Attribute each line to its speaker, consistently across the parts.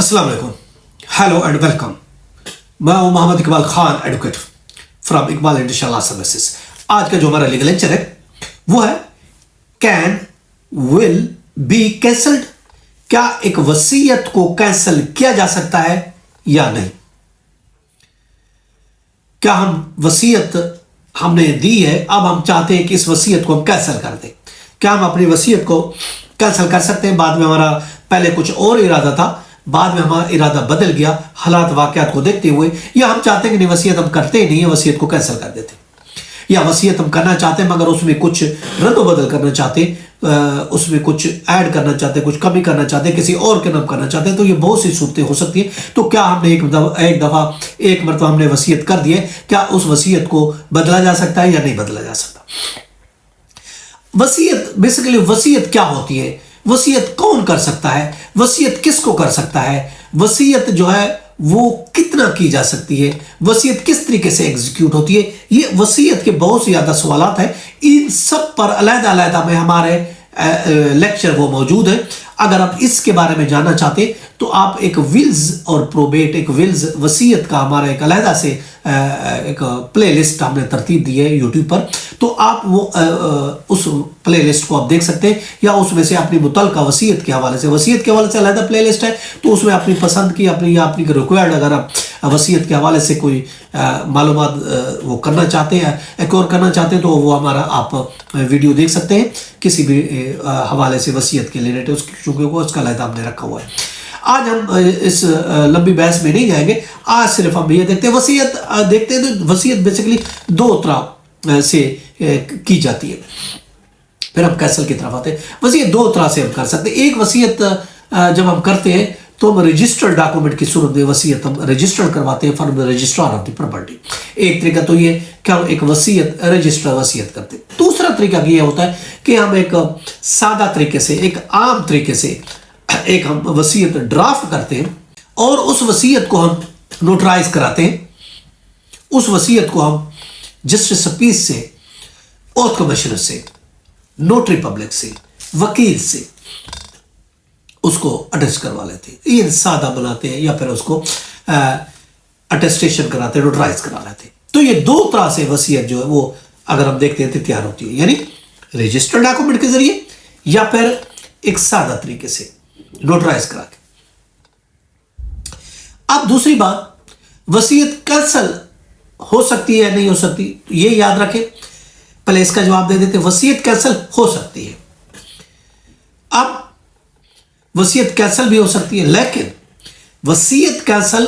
Speaker 1: अस्सलाम वालेकुम, hello and welcome. मैं हूं मोहम्मद इकबाल खान, एडवोकेट फ्रॉम इकबाल इंशाल्लाह सर्विसेज। आज का जो हमारा लीगल लेक्चर है वो है कैन विल बी कैंसल्ड। क्या एक वसीयत को कैंसिल किया जा सकता है या नहीं? क्या हम वसीयत हमने दी है, अब हम चाहते हैं कि इस वसीयत को हम कैंसिल कर दें। क्या हम अपनी वसीयत को कैंसिल कर सकते हैं? बाद में हमारा पहले कुछ और इरादा था, बाद में हमारा इरादा बदल गया हालात वाकयात को देखते हुए, या हम चाहते हैं कि नहीं वसीयत हम करते ही नहीं है, वसीयत को कैंसिल कर देते, या वसीयत हम करना चाहते हैं मगर उसमें कुछ रद्द बदल करना चाहते, उसमें कुछ ऐड करना चाहते, कुछ कमी करना चाहते, किसी और के नाम करना चाहते हैं। तो ये बहुत सी सूरतें हो सकती है। तो क्या हमने एक मरतबा हमने वसीयत कर दी है, क्या उस वसीयत को बदला जा सकता है या नहीं बदला जा सकता? वसीयत बेसिकली वसीयत क्या होती है, वसीयत कौन कर सकता है, वसीयत किसको कर सकता है, वसीयत जो है वो कितना की जा सकती है, वसीयत किस तरीके से एग्जीक्यूट होती है, ये वसीयत के बहुत से ज़्यादा सवालात हैं। इन सब पर अलग-अलग में हमारे लेक्चर वो मौजूद है। अगर आप इसके बारे में जानना चाहते तो आप एक विल्स और प्रोबेट, एक विल्स वसीयत का हमारा एक अलहदा से एक प्ले लिस्ट हमने तरतीब दी है यूट्यूब पर, तो आप वो उस प्ले लिस्ट को आप देख सकते हैं, या उसमें से अपनी मुतल्लिका वसीयत के हवाले से अलहदा प्ले लिस्ट है, तो उसमें अपनी पसंद की अपनी रिक्वायर्ड अगर आप वसीयत के हवाले से कोई मालूमात वो करना चाहते हैं, एक्वायर करना चाहते हैं, तो वो हमारा आप वीडियो देख सकते हैं किसी भी हवाले से वसीयत के रिलेटेड, चूँकि उसका अलहदा हमने रखा हुआ है। आज हम इस लंबी बहस में नहीं जाएंगे, आज सिर्फ हम ये देखते हैं वसीयत देखते हैं। तो वसीयत बेसिकली दो तरह से की जाती है। फिर हम कैंसल की तरफ आते हैं। वसीयत दो तरह से हम कर सकते हैं। एक वसीयत जब हम करते हैं तो हम रजिस्टर्ड डॉक्यूमेंट की सूरत में वसीयत हम रजिस्टर्ड करवाते हैं from the registrar of the property. एक तरीका तो ये कि हम एक वसीयत रजिस्टर वसीयत करते हैं। दूसरा तरीका ये होता है कि हम एक सादा तरीके से, एक आम तरीके से एक हम वसीयत ड्राफ्ट करते हैं और उस वसीयत को हम नोटराइज कराते हैं। उस वसीयत को हम जस्टिस पीस से, ओथ कमिश्नर से, नोटरी पब्लिक से, वकील से उसको अटेस्ट करवा लेते हैं, ये सादा बनाते हैं, या फिर उसको अटेस्टेशन कराते हैं, नोटराइज करा लेते हैं। तो ये दो तरह से वसीयत जो है वो अगर हम देखते हैं तो तैयार होती है, यानी रजिस्टर्ड डॉक्यूमेंट के जरिए या फिर एक सादा तरीके से नोटराइज करा के। अब दूसरी बात, वसीयत कैंसल हो सकती है या नहीं हो सकती, ये याद रखें। पहले इसका जवाब दे देते, वसीयत कैंसल हो सकती है। अब वसीयत कैंसल भी हो सकती है, लेकिन वसीयत कैंसल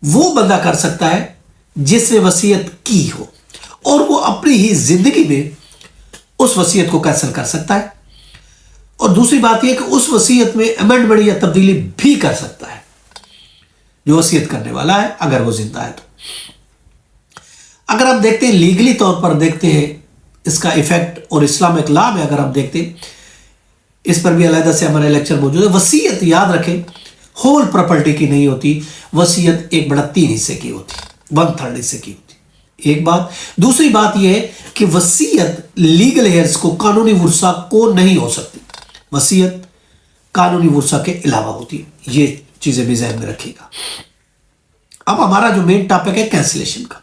Speaker 1: वो बंदा कर सकता है जिसने वसीयत की हो, और वो अपनी ही जिंदगी में उस वसीयत को कैंसल कर सकता है। और दूसरी बात यह कि उस वसीयत में अमेंडमेंट या तब्दीली भी कर सकता है जो वसीयत करने वाला है, अगर वो जिंदा है तो। अगर हम देखते हैं लीगली तौर पर देखते हैं इसका इफेक्ट, और इस्लामिक लॉ में अगर हम देखते हैं, इस पर भी अलग से हमारे लेक्चर मौजूद है। वसीयत याद रखें होल प्रॉपर्टी की नहीं होती, वसीयत 1/3 हिस्से की होती, 1/3 हिस्से की होती। एक बात। दूसरी बात यह है कि वसीयत लीगल हेयर्स को, कानूनी वुरसा को नहीं हो सकती, वसीयत कानूनी वुरसा के अलावा होती है। ये चीजें भी ज़हन में रखिएगा। अब हमारा जो मेन टॉपिक है कैंसिलेशन का,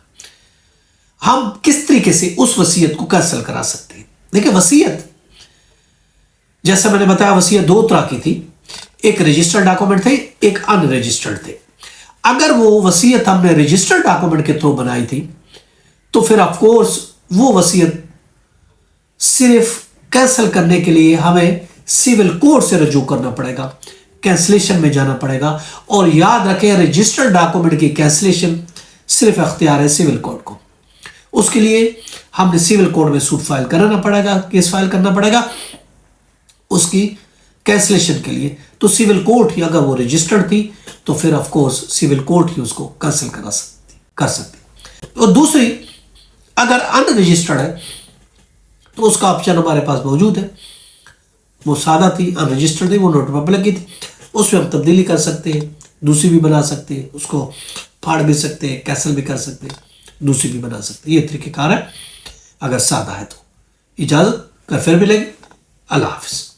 Speaker 1: हम किस तरीके से उस वसीयत को कैंसिल करा सकते हैं। देखिए, वसीयत जैसा मैंने बताया, वसीयत दो तरह की थी, एक रजिस्टर्ड डॉक्यूमेंट थे, एक अनरजिस्टर्ड थे। अगर वो वसीयत हमने रजिस्टर्ड डॉक्यूमेंट के थ्रू बनाई थी तो फिर ऑफ कोर्स वो वसीयत सिर्फ कैंसिल करने के लिए हमें सिविल कोर्ट से रजू करना पड़ेगा, कैंसिलेशन में जाना पड़ेगा। और याद रखें, रजिस्टर्ड डॉक्यूमेंट की कैंसिलेशन सिर्फ अख्तियार है सिविल कोर्ट को। उसके लिए हमने सिविल कोर्ट में सूट फाइल कराना पड़ेगा, केस फाइल करना पड़ेगा उसकी कैंसिलेशन के लिए। तो सिविल कोर्ट ही, अगर वो रजिस्टर्ड थी तो फिर ऑफ कोर्स सिविल कोर्ट ही उसको कैंसिल कर सकती। और दूसरी, अगर अनरजिस्टर्ड है तो उसका ऑप्शन हमारे पास मौजूद है। वो सादा थी, अनरजिस्टर्ड थी, वो नोटरी पब्लिक की थी, उसमें हम तब्दीली कर सकते हैं, दूसरी भी बना सकते हैं, उसको फाड़ भी सकते हैं, कैंसिल भी कर सकते हैं, दूसरी भी बना सकते हैं। ये तरीक़ेकार है अगर सादा है तो। इजाज़त, फिर मिलेंगे। अल्लाह हाफ़िज़।